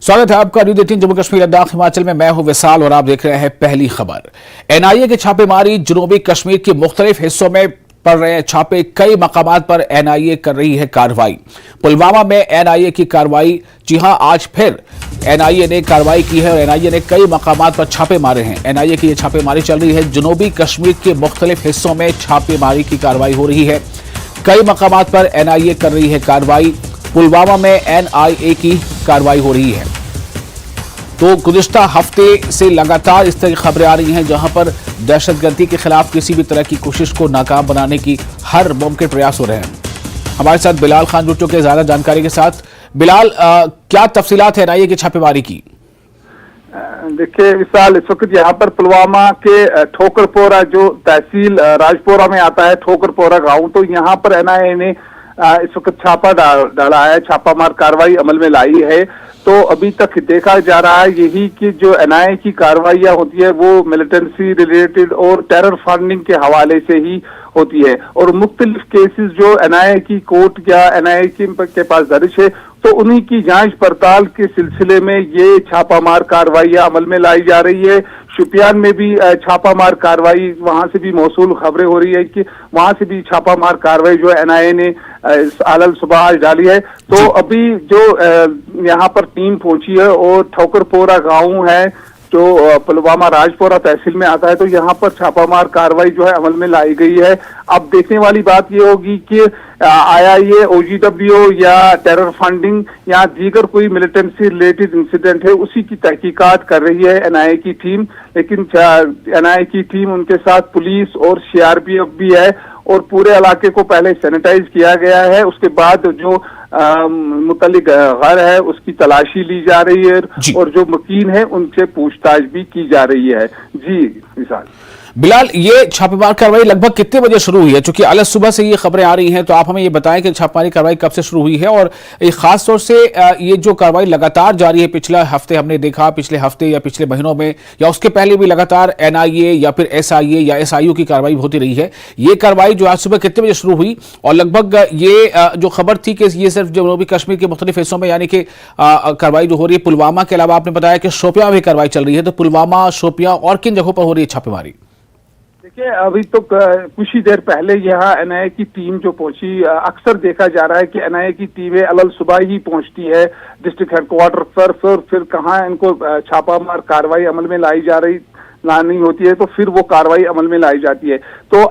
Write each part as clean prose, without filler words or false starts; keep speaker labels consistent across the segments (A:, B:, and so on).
A: स्वागत है आपका न्यूज़ 18 जम्मू कश्मीर लद्दाख हिमाचल में। मैं हूं विशाल और आप देख रहे हैं पहली खबर। एनआईए की छापेमारी। जनूबी कश्मीर के मुख्तलिफ हिस्सों में पड़ रहे हैं छापे। कई मकामात पर एनआईए कर रही है कार्रवाई। पुलवामा में एनआईए की कार्रवाई। जी हां, आज फिर एनआईए ने कार्रवाई की है और एनआईए ने कई मकामात पर छापे मारे हैं। एनआईए की यह छापेमारी चल रही है। जनूबी कश्मीर के मुख्तलिफ हिस्सों में छापेमारी की कार्रवाई हो रही है। कई मकामात पर एनआईए कर रही है कार्रवाई। पुलवामा में एनआईए की कार्रवाई हो रही है। तो गुज़िश्ता हफ्ते से लगातार इस तरह की खबरें आ रही हैं जहां पर दहशतगर्दी के खिलाफ किसी भी तरह की कोशिश को नाकाम बनाने की हर मुमकिन प्रयास हो रहे हैं। हमारे साथ बिलाल खान जुड़ चुके हैं ज्यादा जानकारी के साथ। बिलाल, क्या तफसीलात है एनआईए की छापेमारी की?
B: देखिए विशाल, इस वक्त यहाँ पर पुलवामा के ठोकरपोरा जो तहसील राजपोरा में आता है, ठोकरपोरा गांव, तो यहाँ पर एनआईए ने इस वक्त छापा डाला है, छापामार कार्रवाई अमल में लाई है। तो अभी तक देखा जा रहा है यही कि जो एनआईए की कार्रवाइयां होती है वो मिलिटेंसी रिलेटेड और टेरर फंडिंग के हवाले से ही होती है। और मुख्तलिफ केसेस जो एनआईए की कोर्ट या एनआईए के पास दर्ज है, तो उन्हीं की जांच पड़ताल के सिलसिले में ये छापामार कार्रवाइयां अमल में लाई जा रही है। शुपियान में भी छापामार कार्रवाई, वहां से भी मौसूल खबरें हो रही है कि वहां से भी छापामार कार्रवाई जो एनआईए ने अलल सुबह आज डाली है। तो अभी जो यहाँ पर टीम पहुंची है और ठोकरपोरा गांव है जो पुलवामा राजपोरा तहसील में आता है, तो यहाँ पर छापामार कार्रवाई जो है अमल में लाई गई है। अब देखने वाली बात ये होगी कि आया ये ओजीडब्ल्यू या टेरर फंडिंग या दीगर कोई मिलिटेंसी रिलेटेड इंसिडेंट है, उसी की तहकीकात कर रही है एनआईए की टीम। लेकिन एनआईए की टीम, उनके साथ पुलिस और सीआरपीएफ भी है और पूरे इलाके को पहले सैनिटाइज किया गया है। उसके बाद जो मुतल्लिक घर है उसकी तलाशी ली जा रही है और जो मकीन है उनसे पूछताछ भी की जा रही है। जी विशाल।
A: बिलाल, ये छापेमार कार्रवाई लगभग कितने बजे शुरू हुई है? क्योंकि अलग सुबह से ये खबरें आ रही हैं, तो आप हमें ये बताएं कि छापेमारी कार्रवाई कब से शुरू हुई है और खास तौर से ये जो कार्रवाई लगातार जारी है, पिछला हफ्ते हमने देखा, पिछले हफ्ते या पिछले महीनों में या उसके पहले भी लगातार एनआईए या फिर एसआईए या एसआईयू की कार्रवाई होती रही है। ये कार्रवाई जो आज सुबह कितने बजे शुरू हुई और लगभग ये जो खबर थी कि ये सिर्फ जनूबी कश्मीर के मुख्तलिफ हिस्सों में यानी कि कार्रवाई जो हो रही है पुलवामा के अलावा, आपने बताया कि शोपियां में भी कार्रवाई चल रही है, तो पुलवामा, शोपियां और किन जगहों पर हो रही है छापेमारी?
B: देखिए, अभी तो कुछ ही देर पहले यहाँ एनआईए की टीम जो पहुंची, अक्सर देखा जा रहा है कि एनआईए की टीमें अलल सुबह ही पहुंचती है डिस्ट्रिक्ट हेडक्वार्टर पर, फिर कहाँ इनको छापामार कार्रवाई अमल में लानी होती है, तो फिर वो कार्रवाई अमल में लाई जाती है। तो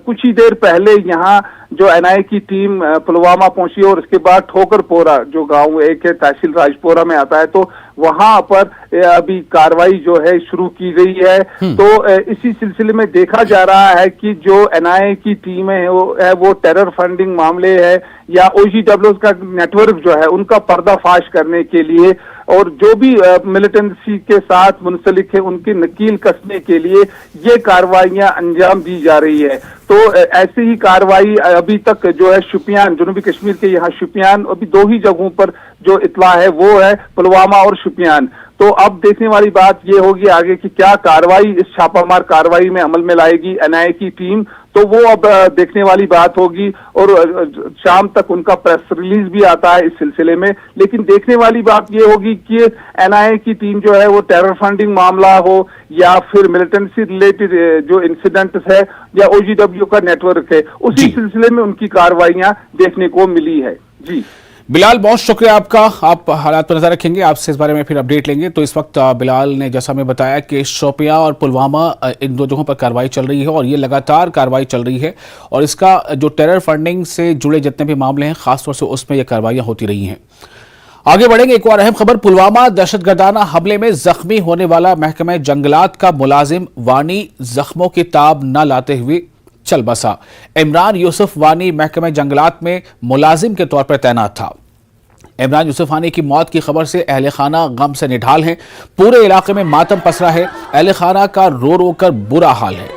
B: कुछ ही देर पहले यहाँ जो एनआईए की टीम पुलवामा पहुंची और उसके बाद ठोकरपोरा जो गांव एक है तहसील राजपोरा में आता है, तो वहां पर अभी कार्रवाई जो है शुरू की गई है। तो इसी सिलसिले में देखा जा रहा है कि जो एनआईए की टीम है वो टेरर फंडिंग मामले है या ओजीडब्ल्यू का नेटवर्क जो है उनका पर्दाफाश करने के लिए और जो भी मिलिटेंसी के साथ मुंसलिक है उनकी नकील कसने के लिए ये कार्रवाइयां अंजाम दी जा रही है। तो ऐसी ही कार्रवाई अभी तक जो है शुपियान, जनूबी कश्मीर के यहाँ शुपियान, अभी दो ही जगहों पर जो इतला है वो है पुलवामा और शुपियान। तो अब देखने वाली बात ये होगी आगे कि क्या कार्रवाई इस छापामार कार्रवाई में अमल में लाएगी एनआईए की टीम, तो वो अब देखने वाली बात होगी और शाम तक उनका प्रेस रिलीज भी आता है इस सिलसिले में। लेकिन देखने वाली बात ये होगी कि एनआईए की टीम जो है वो टेरर फंडिंग मामला हो या फिर मिलिटेंसी रिलेटेड जो इंसिडेंट्स है या ओजीडब्ल्यू का नेटवर्क है, उसी सिलसिले में उनकी कार्रवाइयां देखने को मिली है। जी
A: बिलाल, बहुत शुक्रिया आपका। आप हालात पर नजर रखेंगे, आपसे इस बारे में फिर अपडेट लेंगे। तो इस वक्त बिलाल ने जैसा हमें बताया कि शोपियां और पुलवामा इन दो जगहों पर कार्रवाई चल रही है और ये लगातार कार्रवाई चल रही है और इसका जो टेरर फंडिंग से जुड़े जितने भी मामले हैं खासतौर से उसमें ये कार्रवाइयां होती रही हैं। आगे बढ़ेंगे, एक और अहम खबर। पुलवामा दहशतगर्दाना हमले में जख्मी होने वाला महकमे जंगलात का मुलाजिम वानी जख्मों की ताब न लाते हुए चल बसा। इमरान यूसुफ वानी महकमे जंगलात में मुलाजिम के तौर पर तैनात था। इमरान यूसुफ वानी की मौत की खबर से अहले खाना गम से निढाल है। पूरे इलाके में मातम पसरा है। अहले खाना का रो रो कर बुरा हाल है।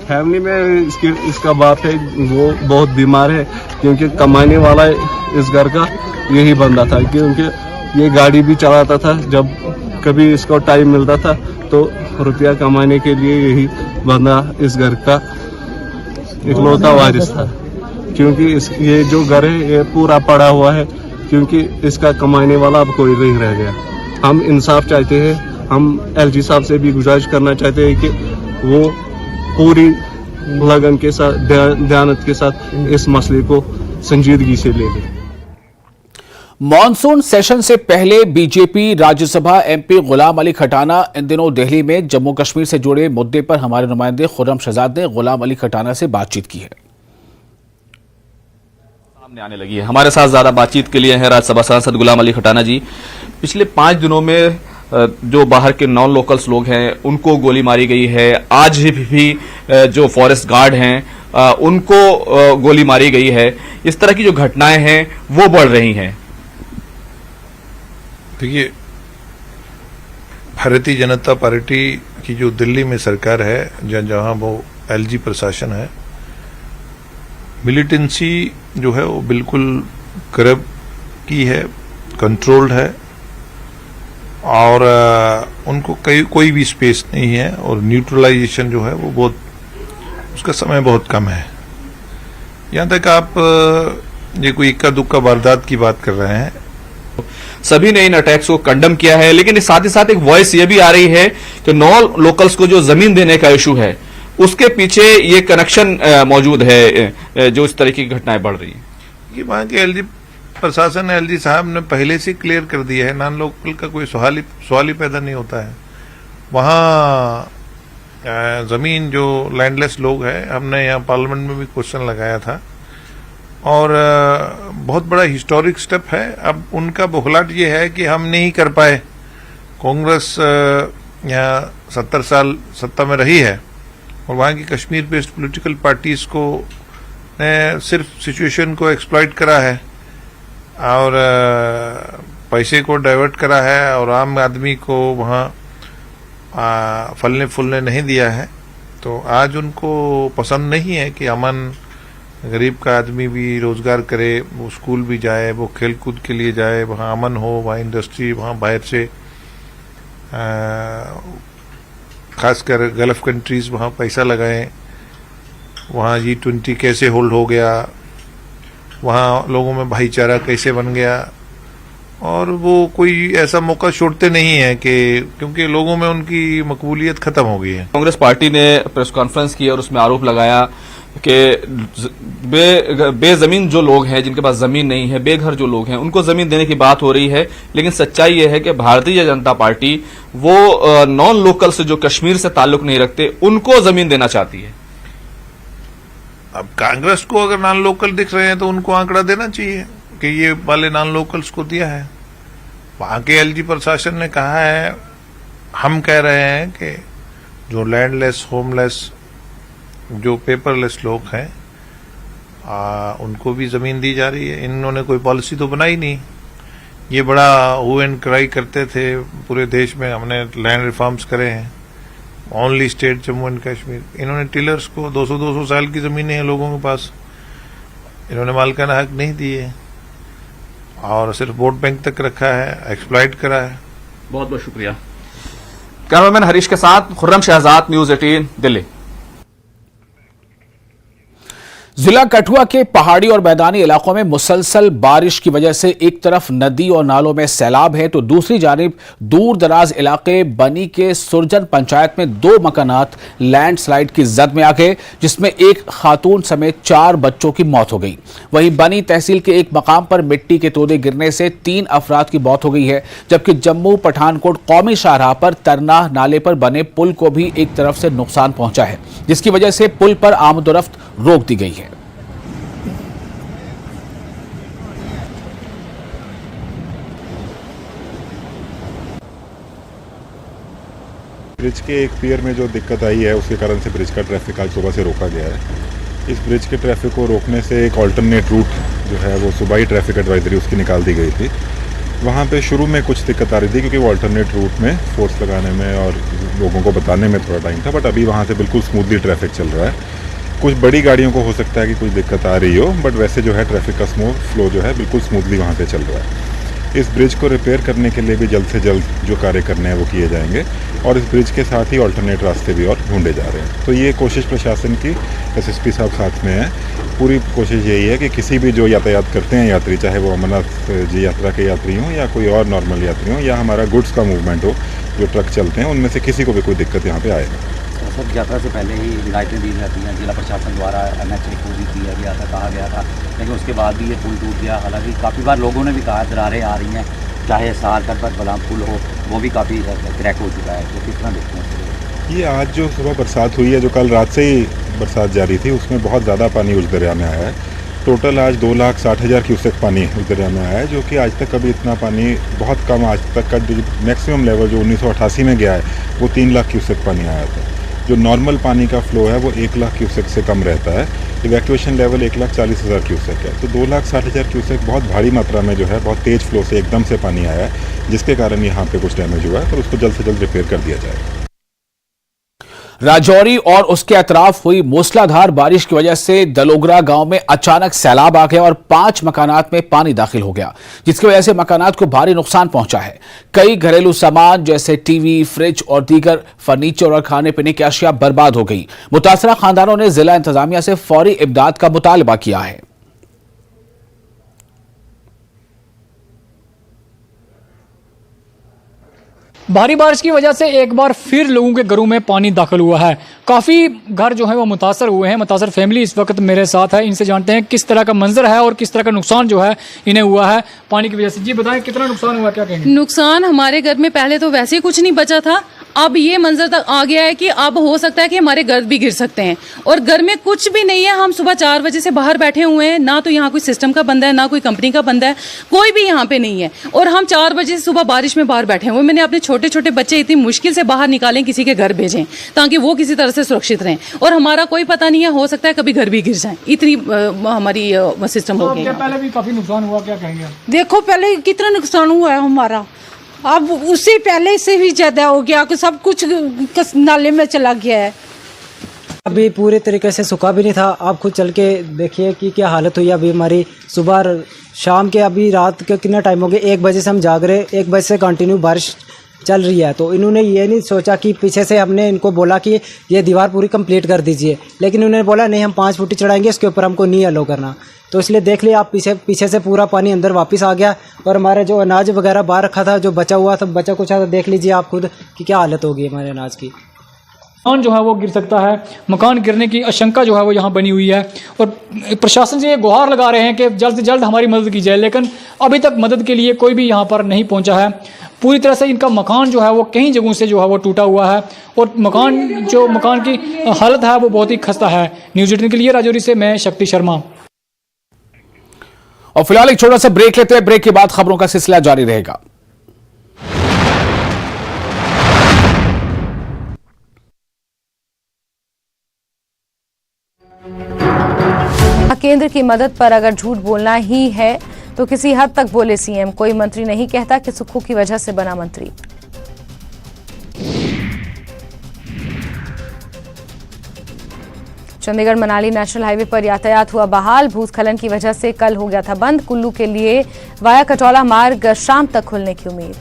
C: फैमिली में इसका बाप है, वो बहुत बीमार है क्योंकि कमाने वाला इस घर का यही बंदा था, क्योंकि ये गाड़ी भी चलाता था। जब कभी इसको टाइम मिलता था तो रुपया कमाने के लिए यही बंदा इस घर का इकलौता वारिस था, क्योंकि ये जो घर है ये पूरा पड़ा हुआ है, क्योंकि इसका कमाने वाला अब कोई नहीं रह गया। हम इंसाफ चाहते हैं, हम एलजी साहब से भी गुजारिश करना चाहते हैं कि वो पूरी लगन के साथ, दयानत के साथ इस मसले को संजीदगी से ले लें।
A: मॉनसून सेशन से पहले बीजेपी राज्यसभा एमपी गुलाम अली खटाना इन दिनों दिल्ली में जम्मू कश्मीर से जुड़े मुद्दे पर हमारे नुमाइंदे खुर्रम शहजाद ने गुलाम अली खटाना से बातचीत की है।
D: सामने आने लगी है। हमारे साथ ज्यादा बातचीत के लिए हैं राज्यसभा सांसद गुलाम अली खटाना जी। पिछले 5 दिनों में जो बाहर के नॉन लोकल्स लोग हैं उनको गोली मारी गई है। आज भी जो फॉरेस्ट गार्ड हैं उनको गोली मारी गई है। इस तरह की जो घटनाएं हैं वो बढ़ रही हैं।
E: देखिए, भारतीय जनता पार्टी की जो दिल्ली में सरकार है, जहां वो एलजी प्रशासन है, मिलिटेंसी जो है वो बिल्कुल करप्ट की है, कंट्रोल्ड है, और उनको कोई भी स्पेस नहीं है, और न्यूट्रलाइजेशन जो है वो बहुत, उसका समय बहुत कम है। यहाँ तक आप ये कोई इक्का दुक्का वारदात की बात कर रहे हैं।
D: सभी ने इन अटैक्स को कंडम किया है, लेकिन साथ ही साथ एक वॉइस ये भी आ रही है कि नॉन लोकल्स को जो जमीन देने का इशू है उसके पीछे ये कनेक्शन मौजूद है, जो इस तरह की घटनाएं बढ़ रही हैं।
E: ये वहां के एलजी प्रशासन, एलजी साहब ने पहले से क्लियर कर दिया है, नॉन लोकल का कोई सवाल ही पैदा नहीं होता है। वहां जमीन जो लैंडलेस लोग हैं, हमने यहाँ पार्लियामेंट में भी क्वेश्चन लगाया था, और बहुत बड़ा हिस्टोरिक स्टेप है। अब उनका बौखलाहट ये है कि हम नहीं कर पाए। कांग्रेस यहाँ 70 साल सत्ता में रही है, और वहाँ की कश्मीर बेस्ड पॉलिटिकल पार्टीज को ने सिर्फ सिचुएशन को एक्सप्लॉइट करा है और पैसे को डाइवर्ट करा है, और आम आदमी को वहाँ फलने फूलने नहीं दिया है। तो आज उनको पसंद नहीं है कि अमन, गरीब का आदमी भी रोजगार करे, वो स्कूल भी जाए, वो खेल कूद के लिए जाए, वहाँ अमन हो, वहाँ इंडस्ट्री, वहाँ बाहर से खासकर गल्फ कंट्रीज वहाँ पैसा लगाएं, वहाँ G20 कैसे होल्ड हो गया, वहाँ लोगों में भाईचारा कैसे बन गया, और वो कोई ऐसा मौका छोड़ते नहीं है कि क्योंकि लोगों में उनकी मकबूलियत खत्म हो गई है।
D: कांग्रेस पार्टी ने प्रेस कॉन्फ्रेंस की और उसमें आरोप लगाया कि बेजमीन जो लोग हैं, जिनके पास जमीन नहीं है, बेघर जो लोग हैं, उनको जमीन देने की बात हो रही है, लेकिन सच्चाई यह है कि भारतीय जनता पार्टी वो नॉन लोकल से जो कश्मीर से ताल्लुक नहीं रखते उनको जमीन देना चाहती है।
E: अब कांग्रेस को अगर नॉन लोकल दिख रहे हैं तो उनको आंकड़ा देना चाहिए कि ये वाले नॉन लोकल्स को दिया है। वहां के एलजी प्रशासन ने कहा है, हम कह रहे हैं कि जो लैंडलेस, होमलेस, जो पेपरलेस लोग हैं उनको भी जमीन दी जा रही है। इन्होंने कोई पॉलिसी तो बनाई नहीं। ये बड़ा हू एंड क्राई करते थे पूरे देश में, हमने लैंड रिफॉर्म्स करे हैं, only state Jammu and Kashmir. इन्होंने टिलर्स को 200-200 साल की जमीनें हैं लोगों के पास, इन्होंने मालिकाना हक नहीं दिए और सिर्फ वोट बैंक तक रखा है, एक्सप्लॉइट करा है।
D: बहुत बहुत शुक्रिया। कैमरामैन हरीश के साथ खुर्रम शहजाद, न्यूज़ 18 दिल्ली।
A: जिला कठुआ के पहाड़ी और मैदानी इलाकों में मुसलसल बारिश की वजह से एक तरफ नदी और नालों में सैलाब है तो दूसरी जानिब दूर दराज इलाके बनी के सुरजन पंचायत में 2 मकानात लैंडस्लाइड की जद में आ गए, जिसमें एक खातून समेत 4 बच्चों की मौत हो गई। वहीं बनी तहसील के एक मकाम पर मिट्टी के तोदे गिरने से 3 अफराद की मौत हो गई है, जबकि जम्मू पठानकोट कौमी शाहराह पर तरनाह नाले पर बने पुल को भी एक तरफ से नुकसान पहुंचा है, जिसकी वजह से पुल पर आमदोरफ्त रोक दी गई है।
F: ब्रिज के एक पियर में जो दिक्कत आई है उसके कारण से ब्रिज का ट्रैफिक आज सुबह से रोका गया है। इस ब्रिज के ट्रैफिक को रोकने से एक ऑल्टरनेट रूट जो है वो सुबह ही ट्रैफिक एडवाइजरी उसकी निकाल दी गई थी। वहाँ पे शुरू में कुछ दिक्कत आ रही थी क्योंकि वो अल्टरनेट रूट में फोर्स लगाने में और लोगों को बताने में थोड़ा टाइम था, बट अभी वहाँ से बिल्कुल स्मूथली ट्रैफिक चल रहा है। कुछ बड़ी गाड़ियों को हो सकता है कि कुछ दिक्कत आ रही हो, बट वैसे जो है ट्रैफिक का फ्लो जो है बिल्कुल स्मूथली वहाँ से चल रहा है। इस ब्रिज को रिपेयर करने के लिए भी जल्द से जल्द जो कार्य करने हैं वो किए जाएंगे और इस ब्रिज के साथ ही अल्टरनेट रास्ते भी और ढूंढे जा रहे हैं। तो ये कोशिश प्रशासन की, एसएसपी साहब साथ में है, पूरी कोशिश यही है कि किसी भी जो यातायात करते हैं यात्री, चाहे वो अमरनाथ जी यात्रा के यात्री हों या कोई और नॉर्मल यात्री हों या हमारा गुड्स का मूवमेंट हो, जो ट्रक चलते हैं, उनमें से किसी को भी कोई दिक्कत यहाँ पे आए।
G: सर, यात्रा से पहले ही हिदायतें दी जाती हैं, जिला प्रशासन द्वारा NH को भी दिया गया था, कहा गया था, लेकिन उसके बाद भी ये पुल टूट गया। हालांकि काफ़ी बार लोगों ने भी कहा दरारें आ रही हैं, चाहे सहारनपुर पर बलाम पुल हो, वो भी काफ़ी क्रैक हो चुका है। तो किस तरह देखते हैं
F: ये आज जो सुबह बरसात हुई है, जो कल रात से ही बरसात जारी थी, उसमें बहुत ज़्यादा पानी उस दरिया में आया है। टोटल आज 2,60,000 क्यूसेक पानी उस दरिया में आया है, जो कि आज तक कभी इतना पानी, बहुत कम, आज तक का जो मैक्सिमम लेवल जो 1988 में गया है वो 3 लाख क्यूसेक पानी आया था। जो नॉर्मल पानी का फ्लो है वो 1 लाख क्यूसेक से कम रहता है। इवैक्यूएशन लेवल 1,40,000 क्यूसेक है। तो 2,60,000 क्यूसेक बहुत भारी मात्रा में जो है बहुत तेज़ फ्लो से एकदम से पानी आया है, जिसके कारण यहाँ पे कुछ डैमेज हुआ है, पर उसको जल्द से जल्द रिपेयर कर दिया जाएगा।
A: राजौरी और उसके अतराफ हुई मूसलाधार बारिश की वजह से दलोगरा गांव में अचानक सैलाब आ गया और 5 मकानात में पानी दाखिल हो गया, जिसकी वजह से मकानात को भारी नुकसान पहुंचा है। कई घरेलू सामान जैसे टीवी, फ्रिज और दीगर फर्नीचर और खाने पीने की अशिया बर्बाद हो गई। मुतासरा खानदानों ने जिला इंतजामिया से फौरी इमदाद का मुतालबा किया है।
H: भारी बारिश की वजह से एक बार फिर लोगों के घरों में पानी दाखिल हुआ है। काफ़ी घर जो है वो मुतासर हुए हैं। मुतासर फैमिली इस वक्त मेरे साथ है, इनसे जानते हैं किस तरह का मंजर है और किस तरह का नुकसान जो है इन्हें हुआ है पानी की वजह से। जी बताएं, कितना नुकसान हुआ, क्या कहेंगे?
I: नुकसान हमारे घर में पहले तो वैसे ही कुछ नहीं बचा था, अब ये मंजर तक आ गया है कि अब हो सकता है कि हमारे घर भी गिर सकते हैं और घर में कुछ भी नहीं है। हम सुबह 4 बजे से बाहर बैठे हुए हैं, ना तो यहाँ कोई सिस्टम का बंदा है, ना कोई कंपनी का बंदा है, कोई भी यहाँ पे नहीं है और हम 4 बजे से सुबह बारिश में बाहर बैठे हुए। मैंने अपने छोटे छोटे बच्चे इतनी मुश्किल से बाहर निकालें, किसी के घर भेजें ताकि वो किसी तरह से सुरक्षित रहें और हमारा कोई पता नहीं है, हो सकता है कभी घर भी गिर जाए, इतनी हमारी सिस्टम हो गया।
H: पहले भी काफी नुकसान हुआ, क्या कहेंगे?
J: देखो पहले कितना नुकसान हुआ है हमारा, अब उससे पहले से भी ज्यादा हो गया कि सब कुछ नाले में चला गया है।
K: अभी पूरे तरीके से सूखा भी नहीं था। आप खुद चल के देखिए कि क्या हालत हुई अभी हमारी। सुबह शाम के, अभी रात के कितना टाइम हो गया, 1 बजे से हम जाग रहे, 1 बजे से कंटिन्यू बारिश चल रही है। तो इन्होंने ये नहीं सोचा कि पीछे से हमने इनको बोला कि ये दीवार पूरी कंप्लीट कर दीजिए, लेकिन उन्होंने बोला नहीं हम 5 फुट चढ़ाएंगे, इसके ऊपर हमको नहीं अलो करना। तो इसलिए देख लिया आप, पीछे से पूरा पानी अंदर वापस आ गया और हमारे जो अनाज वगैरह बाहर रखा था, जो बचा हुआ था, बचा कुछ था, देख लीजिए आप खुद कि क्या हालत होगी हमारे अनाज की।
H: मकान जो है वो गिर सकता है, मकान गिरने की आशंका जो है वो यहाँ बनी हुई है और प्रशासन से ये गुहार लगा रहे हैं कि जल्द से जल्द हमारी मदद की जाए, लेकिन अभी तक मदद के लिए कोई भी यहाँ पर नहीं पहुँचा है। पूरी तरह से इनका मकान जो है वो कई जगहों से जो है वो टूटा हुआ है और मकान की हालत है वो बहुत ही खस्ता है। न्यूज़ 18 के लिए राजौरी से मैं शक्ति शर्मा।
A: और फिलहाल एक छोटा सा ब्रेक लेते हैं, ब्रेक के बाद खबरों का सिलसिला जारी रहेगा।
L: केंद्र की मदद पर अगर झूठ बोलना ही है तो किसी हद तक बोले सीएम। कोई मंत्री नहीं कहता कि सुक्खू की वजह से बना मंत्री। चंडीगढ़ मनाली नेशनल हाईवे पर यातायात हुआ बहाल। भूस्खलन की वजह से कल हो गया था बंद। कुल्लू के लिए वाया कटौला मार्ग शाम तक खुलने की उम्मीद।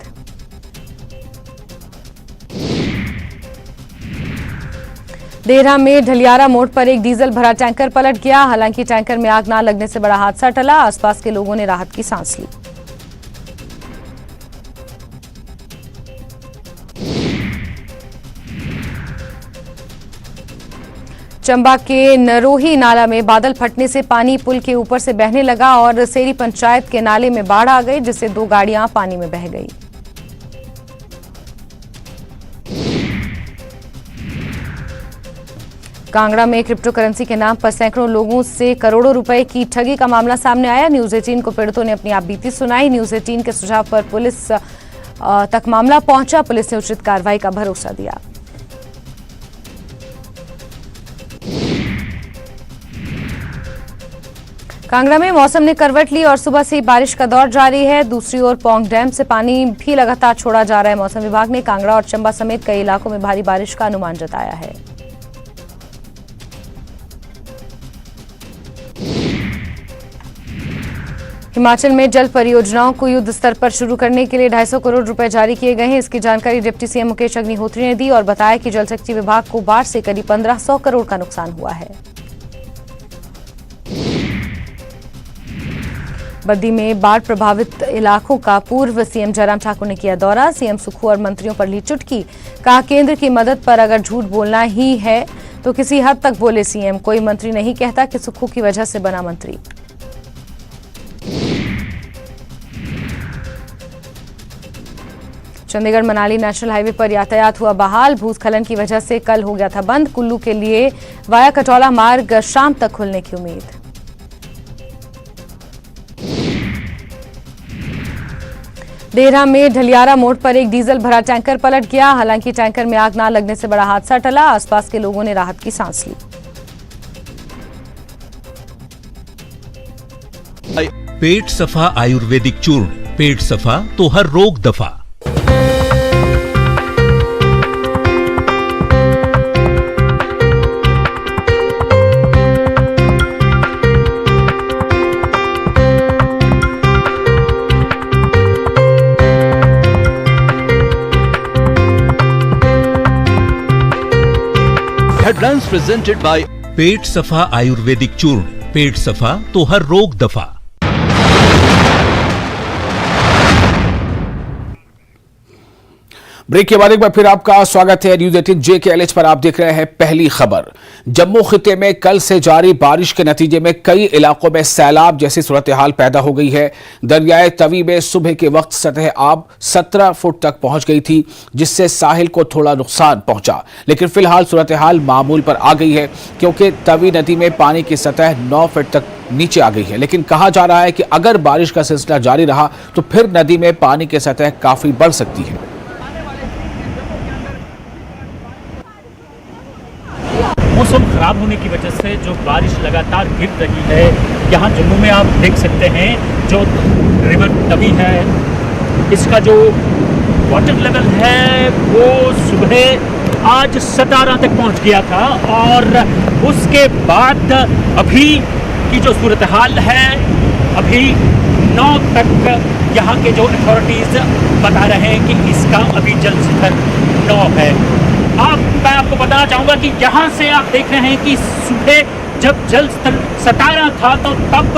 L: देहरा में ढलियारा मोड़ पर एक डीजल भरा टैंकर पलट गया। हालांकि टैंकर में आग ना लगने से बड़ा हादसा टला। आसपास के लोगों ने राहत की सांस ली। चंबा के नरोही नाला में बादल फटने से पानी पुल के ऊपर से बहने लगा और सेरी पंचायत के नाले में बाढ़ आ गई, जिससे 2 गाड़ियां पानी में बह गई। कांगड़ा में क्रिप्टो करेंसी के नाम पर सैकड़ों लोगों से करोड़ों रुपए की ठगी का मामला सामने आया। न्यूज़ 18 को पीड़ितों ने अपनी आपबीती सुनाई। न्यूज़ 18 के सुझाव पर पुलिस तक मामला पहुंचा। पुलिस ने उचित कार्रवाई का भरोसा दिया। कांगड़ा में मौसम ने करवट ली और सुबह से ही बारिश का दौर जारी है। दूसरी ओर पौंग डैम से पानी भी लगातार छोड़ा जा रहा है। मौसम विभाग ने कांगड़ा और चंबा समेत कई इलाकों में भारी बारिश का अनुमान जताया है। हिमाचल में जल परियोजनाओं को युद्ध स्तर पर शुरू करने के लिए 250 करोड़ रुपए जारी किए गए हैं। इसकी जानकारी डिप्टी सीएम मुकेश अग्निहोत्री ने दी और बताया कि जल शक्ति विभाग को बाढ़ से करीब 1500 करोड़ का नुकसान हुआ है। बद्दी में बाढ़ प्रभावित इलाकों का पूर्व सीएम जयराम ठाकुर ने किया दौरा। सीएम सुक्खू और मंत्रियों पर ली चुटकी। कहा केंद्र की मदद पर अगर झूठ बोलना ही है तो किसी हद तक बोले सीएम। कोई मंत्री नहीं कहता कि सुक्खू की वजह से बना मंत्री। चंडीगढ़ मनाली नेशनल हाईवे पर यातायात हुआ बहाल। भूस्खलन की वजह से कल हो गया था बंद। कुल्लू के लिए वाया कटौला मार्ग शाम तक खुलने की उम्मीद। देहरा में ढलियारा मोड़ पर एक डीजल भरा टैंकर पलट गया। हालांकि टैंकर में आग ना लगने से बड़ा हादसा टला। आसपास के लोगों ने राहत की सांस ली।
M: पेट सफा आयुर्वेदिक चूर्ण, पेट सफा तो हर रोग दफा। Headlines presented by पेट सफा आयुर्वेदिक चूर्ण, पेट सफा तो हर रोग दफा।
A: ब्रेक के बाद एक बार फिर आपका स्वागत है। न्यूज 18 JKLH पर आप देख रहे हैं पहली खबर। जम्मू खिते में कल से जारी बारिश के नतीजे में कई इलाकों में सैलाब जैसी सूरत हाल पैदा हो गई है। दरियाए तवी में सुबह के वक्त सतह आब 17 फुट तक पहुंच गई थी, जिससे साहिल को थोड़ा नुकसान पहुंचा। लेकिन फिलहाल सूरत हाल मामूल पर आ गई है, क्योंकि तवी नदी में पानी की सतह 9 फीट तक नीचे आ गई है। लेकिन कहा जा रहा है कि अगर बारिश का सिलसिला जारी रहा तो फिर नदी में पानी की सतह काफी बढ़ सकती है।
N: मौसम खराब होने की वजह से जो बारिश लगातार गिर रही है, यहाँ जम्मू में आप देख सकते हैं जो रिवर तवी है, इसका जो वाटर लेवल है वो सुबह आज 17 तक पहुँच गया था। और उसके बाद अभी की जो सूरत हाल है, अभी 9 तक यहाँ के जो अथॉरिटीज़ बता रहे हैं कि इसका अभी जल स्तर 9 है। मैं आपको बताना चाहूँगा कि यहाँ से आप देख रहे हैं कि सुबह जब जल स्तर 17 था तो तब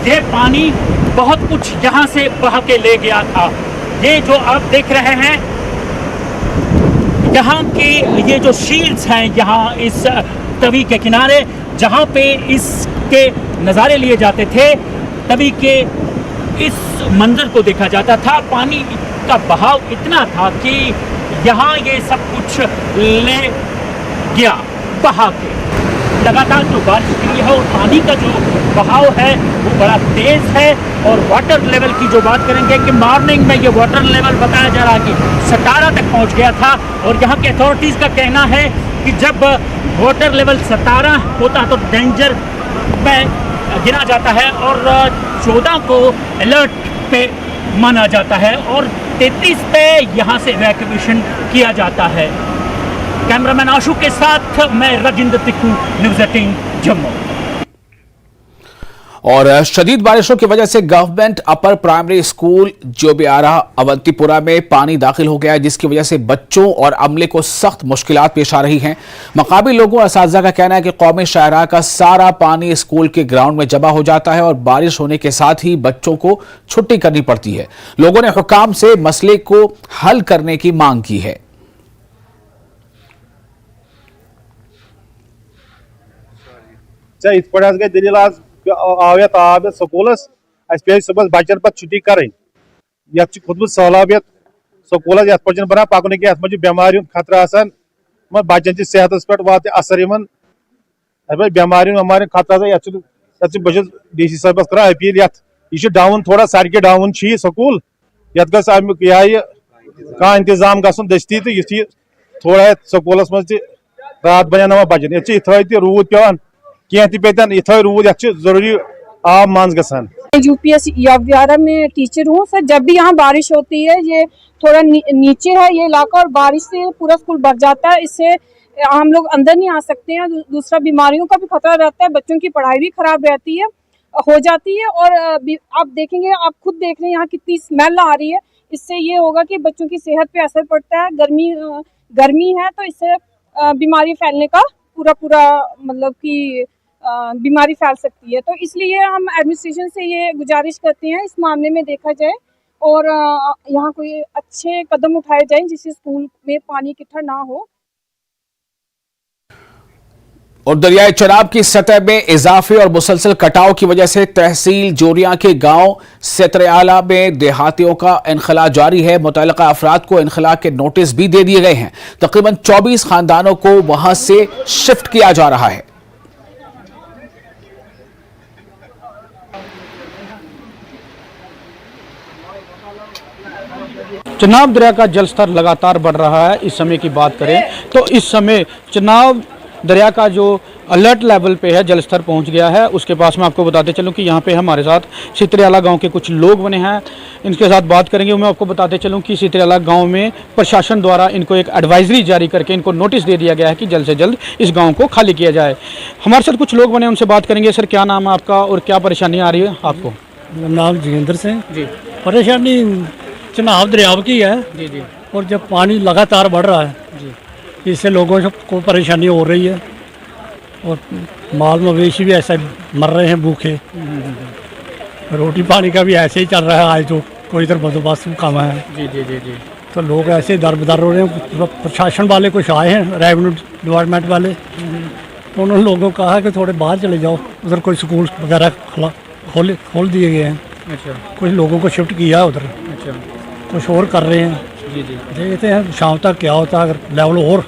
N: ये पानी बहुत कुछ यहाँ से बहा के ले गया था। ये जो आप देख रहे हैं यहाँ के ये जो शील्ड्स हैं यहाँ इस तवी के किनारे, जहाँ पे इसके नज़ारे लिए जाते थे, तवी के इस मंजर को देखा जाता था। पानी का बहाव इतना था कि यहाँ ये सब कुछ ले गया बहा के। लगातार जो बारिश हुई है और पानी का जो बहाव है वो बड़ा तेज है। और वाटर लेवल की जो बात करेंगे कि मॉर्निंग में ये वाटर लेवल बताया जा रहा है कि 17 तक पहुंच गया था। और यहाँ के अथॉरिटीज़ का कहना है कि जब वाटर लेवल 17 होता तो डेंजर में गिना जाता है और 14 को अलर्ट पे माना जाता है और 33 पे यहाँ से इवैक्यूएशन किया जाता है। कैमरामैन आशु के साथ मैं राजेंद्र तिक्कू, न्यूज़ 18 जम्मू।
A: और शदीद बारिशों की वजह से government upper primary school Jobiyara Awantipora में पानी दाखिल हो गया है, जिसकी वजह से बच्चों और अमले को सख्त मुश्किलात पेश आ रही हैं। मकामी लोगों और असातिज़ा का कहना है कि कौमी शाहराह का सारा पानी स्कूल के ग्राउंड में जमा हो जाता है और बारिश होने के साथ ही बच्चों को छुट्टी करनी पड़ती है। लोगों ने हुकाम से मसले को हल करने की मांग की है।
O: आवियत आब स्कूलस पे सुबह बचन पे छुट्टी कर खुदमुत सहलाबियत स्कूल पे बना पकन कि बेमार खतरा बचन सेहत पे वा असर बेमार वेमार खतरा बस DC साहबस कर अपील यह डाउन थोड़ा सड़क डाउन स्कूल ये कह इंतजाम गसन दस्ती तो यु थोड़ा स्कूलस मज रात बना बचन ये इत रूद पे कह पे इत रूद जरूरी आब मंज गसान।
J: यूपीएस याव्यारा में टीचर हूँ सर। जब भी यहाँ बारिश होती है, ये थोड़ा नीचे है ये इलाका और बारिश से पूरा स्कूल भर जाता है। इससे हम लोग अंदर नहीं आ सकते हैं। दूसरा बीमारियों का भी खतरा रहता है, बच्चों की पढ़ाई भी खराब रहती है, हो जाती है। और आप देखेंगे, आप खुद देख रहे हैं यहाँ कितनी स्मेल आ रही है। इससे ये होगा कि बच्चों की सेहत पे असर पड़ता है। गर्मी है तो इससे बीमारी फैलने का पूरा मतलब कि बीमारी फैल सकती है। तो इसलिए हम एडमिनिस्ट्रेशन से ये गुजारिश करते हैं इस मामले में देखा जाए और यहाँ कोई अच्छे कदम उठाए जाएं जिससे स्कूल में पानी इकट्ठा ना हो।
A: और दरियाए चनाब की सतह में इजाफे और मुसलसल कटाव की वजह से तहसील जोरियां के गांव सेतरेआला में देहातियों का इनखला जारी है। मुतल्लिका अफराद को इनखला के नोटिस भी दे दिए गए हैं। तकरीबन 24 खानदानों को वहां से शिफ्ट किया जा रहा है।
P: चनाब दरिया का जलस्तर लगातार बढ़ रहा है। इस समय की बात करें तो इस समय चनाब दरिया का जो अलर्ट लेवल पे है, जलस्तर पहुंच गया है। उसके पास मैं आपको बताते चलूं कि यहाँ पे हमारे साथ सितरेआला गांव के कुछ लोग बने हैं, इनके साथ बात करेंगे। मैं आपको बताते चलूं कि सितरेआला गांव में प्रशासन द्वारा इनको एक एडवाइजरी जारी करके इनको नोटिस दे दिया गया है कि जल्द से जल्द इस गाँव को खाली किया जाए। हमारे साथ कुछ लोग बने, उनसे बात करेंगे। सर, क्या नाम है आपका और क्या परेशानी आ रही है आपको?
Q: नाम जोगिंदर सिंह जी। परेशानी चनाब दरिया की है जी। और जब पानी लगातार बढ़ रहा है जी, इससे लोगों को परेशानी हो रही है और माल मवेशी भी ऐसे मर रहे हैं भूखे। रोटी पानी का भी ऐसे ही चल रहा है। आज तो कोई इधर बंदोबस्त कम है जी। तो लोग ऐसे दर बदर हो रहे हैं। प्रशासन वाले कुछ आए हैं, रेवेन्यू डिपार्टमेंट वाले, तो उन्होंने लोगों को कहा कि थोड़े बाहर चले जाओ, उधर कोई स्कूल वगैरह खोल दिए गए हैं। अच्छा। कुछ लोगों को शिफ्ट किया उधर। अच्छा। कुछ और कर रहे हैं जी। देखते हैं शाम तक क्या होता है। अगर लेवल और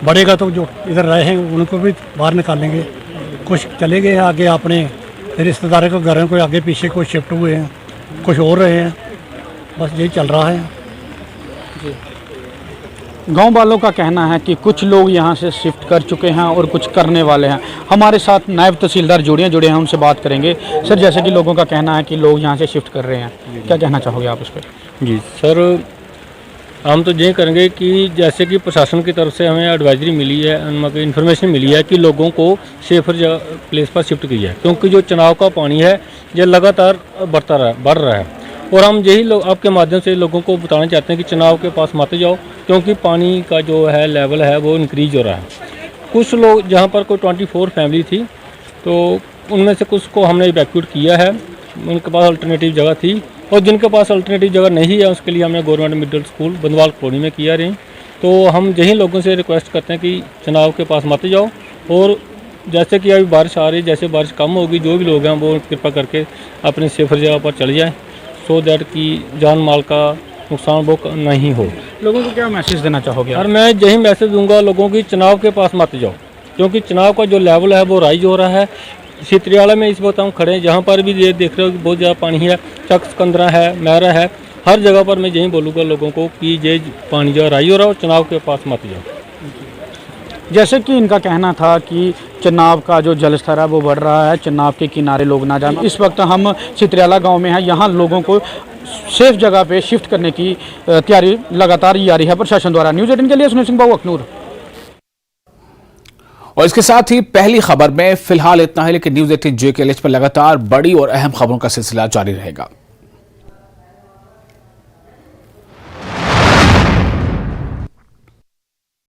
Q: बढ़ेगा तो जो इधर रहे हैं उनको भी बाहर निकालेंगे। कुछ चले गए हैं आगे अपने रिश्तेदारों को, घरों को आगे पीछे कुछ शिफ्ट हुए हैं, कुछ और रहे हैं। बस यही चल रहा है
P: जी। गांव वालों का कहना है कि कुछ लोग यहां से शिफ्ट कर चुके हैं और कुछ करने वाले हैं। हमारे साथ नायब तहसीलदार जुड़े हैं, उनसे बात करेंगे। सर, जैसे कि लोगों का कहना है कि लोग यहां से शिफ्ट कर रहे हैं, क्या कहना चाहोगे आप उस पर?
R: जी सर, हम तो ये करेंगे कि जैसे कि प्रशासन की तरफ से हमें एडवाइजरी मिली है, मतलब इन्फॉर्मेशन मिली है कि लोगों को सेफर प्लेस पर शिफ्ट किया है, क्योंकि जो चुनाव का पानी है ये लगातार बढ़ रहा है। और हम यही लोग आपके माध्यम से लोगों को बताना चाहते हैं कि चुनाव के पास मत जाओ, क्योंकि पानी का जो है लेवल है वो इंक्रीज हो रहा है। कुछ लोग जहाँ पर कोई 24 फैमिली थी, तो उनमें से कुछ को हमने इवैक्यूएट किया है। उनके पास अल्टरनेटिव जगह थी, और जिनके पास अल्टरनेटिव जगह नहीं है उसके लिए हमने government middle school Bandwal colony में किया रही। तो हम यही लोगों से रिक्वेस्ट करते हैं कि चुनाव के पास मत जाओ, और जैसे कि अभी बारिश आ रही है, जैसे बारिश कम होगी, जो भी लोग हैं वो कृपा करके अपनी सेफर जगह पर चले जाएँ, सो दैट कि जान माल का नुकसान वो नहीं हो।
P: लोगों को क्या मैसेज देना चाहोगे?
R: और मैं यही मैसेज दूंगा लोगों की, चुनाव के पास मत जाओ, क्योंकि चुनाव का जो लेवल है वो राइज हो रहा है। सितरेआला में इस वक्त हम खड़े हैं, जहाँ पर भी ये देख रहे हो कि बहुत ज़्यादा पानी है। चक सिकंदरा है, मैरा है, हर जगह पर मैं यही बोलूँगा लोगों को कि ये पानी जो राइज हो रहा है और चुनाव के पास मत जाओ।
P: जैसे कि इनका कहना था कि चनाब का जो जलस्तर है वो बढ़ रहा है, चनाब के किनारे लोग ना जाएं। इस वक्त हम सितरेआला गांव में हैं, यहाँ लोगों को सेफ जगह पे शिफ्ट करने की तैयारी लगातार जारी है प्रशासन द्वारा। न्यूज़ 18 के लिए सुनील सिंह बाबू, अखनूर।
A: और इसके साथ ही पहली खबर में फिलहाल इतना है, लेकिन न्यूज़ 18 JKLH पर लगातार बड़ी और अहम खबरों का सिलसिला जारी रहेगा।